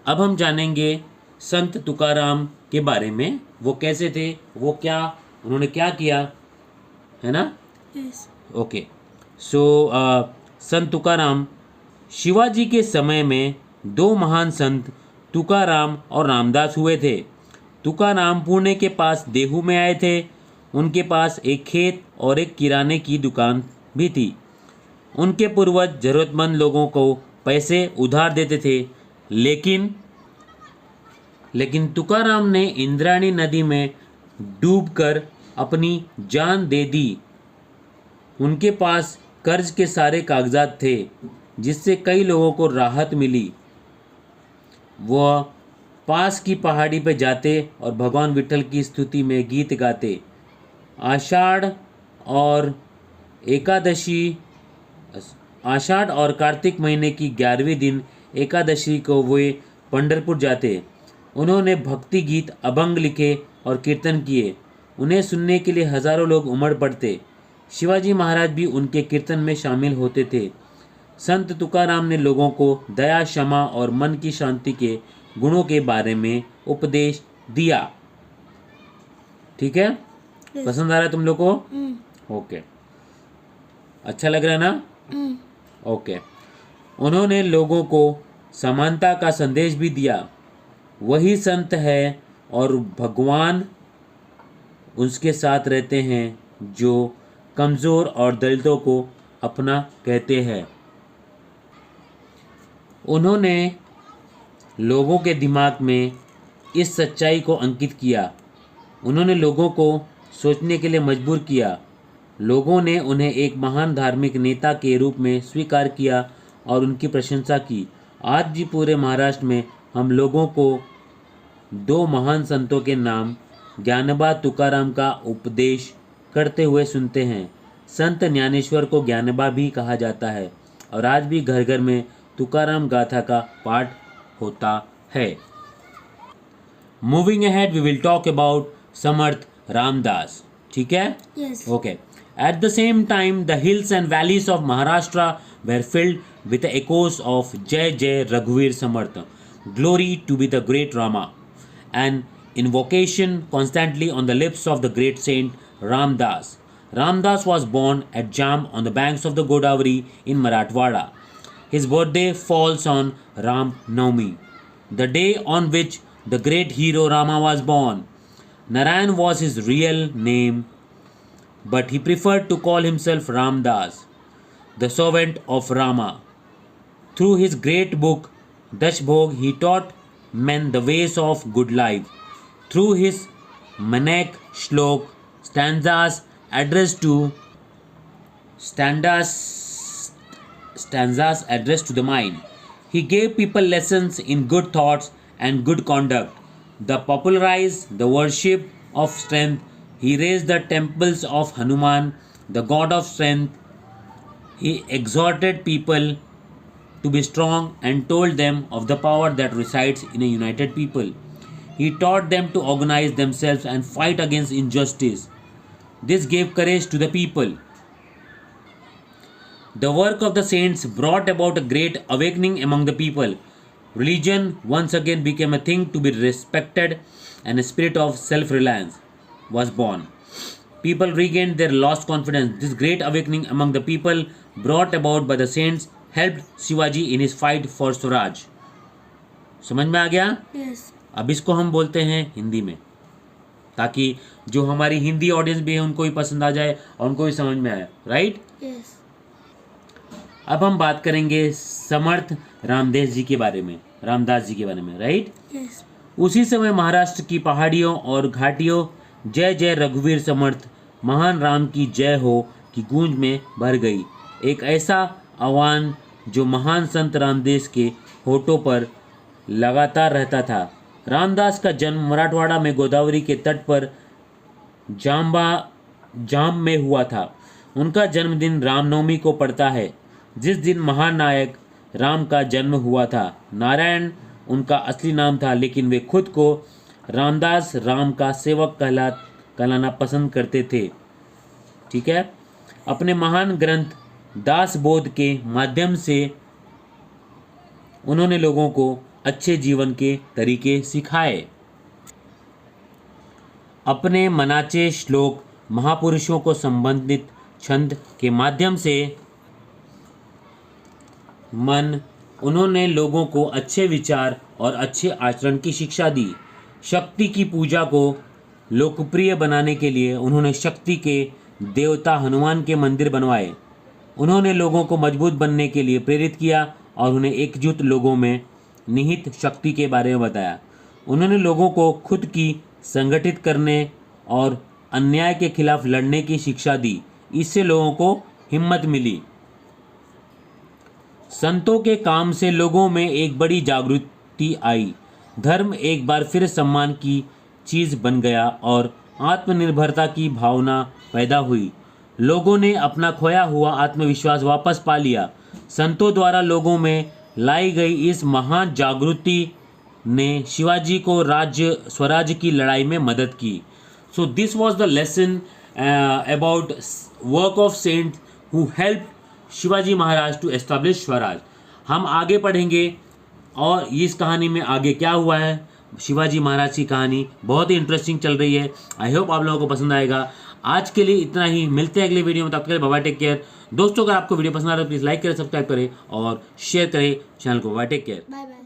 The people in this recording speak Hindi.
अब हम जानेंगे संत तुकाराम के बारे में। वो कैसे थे, वो क्या, उन्होंने क्या किया, है ना। यस। ओके। सो संत तुकाराम, शिवाजी के समय में दो महान संत तुकाराम और रामदास हुए थे। तुकाराम पुणे के पास देहू में आए थे। उनके पास एक खेत और एक किराने की दुकान भी थी। उनके पूर्वज जरूरतमंद लोगों को पैसे उधार देते थे, लेकिन तुकाराम ने इंद्रायणी नदी में डूबकर अपनी जान दे दी। उनके पास कर्ज के सारे कागजात थे, जिससे कई लोगों को राहत मिली। वह पास की पहाड़ी पर जाते और भगवान विठल की स्तुति में गीत गाते। आषाढ़ और एकादशी आषाढ़ और कार्तिक महीने की 11वीं दिन एकादशी को वे पंढरपुर जाते। उन्होंने भक्ति गीत, अभंग लिखे और कीर्तन किए। उन्हें सुनने के लिए हजारों लोग उमड़ पड़ते। शिवाजी महाराज भी उनके कीर्तन में शामिल होते थे। संत तुकाराम ने लोगों को दया, क्षमा और मन की शांति के गुणों के बारे में उपदेश दिया। ठीक है, पसंद आ रहा है तुम लोग को? ओके, अच्छा लग रहा है ना? ओके। उन्होंने लोगों को समानता का संदेश भी दिया। वही संत है और भगवान उसके साथ रहते हैं जो कमज़ोर और दलितों को अपना कहते हैं। उन्होंने लोगों के दिमाग में इस सच्चाई को अंकित किया। उन्होंने लोगों को सोचने के लिए मजबूर किया। लोगों ने उन्हें एक महान धार्मिक नेता के रूप में स्वीकार किया और उनकी प्रशंसा की। आज भी पूरे महाराष्ट्र में हम लोगों को दो महान संतों के नाम ज्ञानबा तुकाराम का उपदेश करते हुए सुनते हैं। संत ज्ञानेश्वर को ज्ञानबा भी कहा जाता है और आज भी घर घर में तुकाराम गाथा का पाठ होता है। Moving ahead we will talk about Samarth Ramdas. ठीक है? Yes. Okay. At the same time, the hills and valleys of Maharashtra were filled with the echoes of Jai Jai Raghuveer Samarth, glory to be the great Rama, an invocation constantly on the lips of the great saint Ramdas. Ramdas was born at Jam on the banks of the Godavari in Marathwada. His birthday falls on Ram Navami, the day on which the great hero Rama was born. Narayan was his real name, but he preferred to call himself Ramdas, the servant of Rama. Through his great book Dashbhog, he taught men the ways of good life. Through his Manak Shlok, stanzas addressed to the mind, he gave people lessons in good thoughts and good conduct. The popularized the worship of strength. He raised the temples of Hanuman, the god of strength. He exhorted people to be strong and told them of the power that resides in a united people. He taught them to organize themselves and fight against injustice. This gave courage to the people. The work of the saints brought about a great awakening among the people. Religion once again became a thing to be respected, and a spirit of self-reliance was born. People regained their lost confidence. This great awakening among the people brought about by the saints helped Shivaji in his fight for Swaraj. समझ में आ गया? यस। अब इसको हम बोलते हैं हिंदी में, ताकि जो हमारी हिंदी ऑडियंस भी है उनको भी पसंद आ जाए और उनको भी समझ में आए। राइट? यस। अब हम बात करेंगे समर्थ रामदास जी के बारे में। राइट? यस। उसी समय महाराष्ट्र की पहाड़ियों और घाटियों जय जय रघुवीर समर्थ, महान राम की जय हो की गूंज में भर गई। एक ऐसा आह्वान जो महान संत रामदास के होठों पर लगातार रहता था। रामदास का जन्म मराठवाड़ा में गोदावरी के तट पर जाम में हुआ था। उनका जन्मदिन रामनवमी को पड़ता है, जिस दिन महान नायक राम का जन्म हुआ था। नारायण उनका असली नाम था, लेकिन वे खुद को रामदास, राम का सेवक कहलाना पसंद करते थे। ठीक है? अपने महान ग्रंथ दास बोध के माध्यम से उन्होंने लोगों को अच्छे जीवन के तरीके सिखाए। अपने मनाचे श्लोक, महापुरुषों को संबंधित छंद के माध्यम से उन्होंने लोगों को अच्छे विचार और अच्छे आचरण की शिक्षा दी। शक्ति की पूजा को लोकप्रिय बनाने के लिए उन्होंने शक्ति के देवता हनुमान के मंदिर बनवाए। उन्होंने लोगों को मजबूत बनने के लिए प्रेरित किया और उन्हें एकजुट लोगों में निहित शक्ति के बारे में बताया। उन्होंने लोगों को खुद की संगठित करने और अन्याय के खिलाफ लड़ने की शिक्षा दी। इससे लोगों को हिम्मत मिली। संतों के काम से लोगों में एक बड़ी जागृति आई। धर्म एक बार फिर सम्मान की चीज़ बन गया और आत्मनिर्भरता की भावना पैदा हुई। लोगों ने अपना खोया हुआ आत्मविश्वास वापस पा लिया। संतों द्वारा लोगों में लाई गई इस महान जागृति ने शिवाजी को राज्य स्वराज्य की लड़ाई में मदद की। So this was the lesson about work of saint who help Shivaji Maharaj to establish Swaraj. हम आगे पढ़ेंगे और इस कहानी में आगे क्या हुआ है। शिवाजी महाराज की कहानी बहुत ही इंटरेस्टिंग चल रही है। आई होप आप लोगों को पसंद आएगा। आज के लिए इतना ही, मिलते हैं अगले वीडियो में। तब तक के लिए बाय बाय, टेक केयर। दोस्तों अगर आपको वीडियो पसंद आ रहा है तो प्लीज़ लाइक करें, सब्सक्राइब करें और शेयर करें चैनल को। Bye, take care. Bye bye.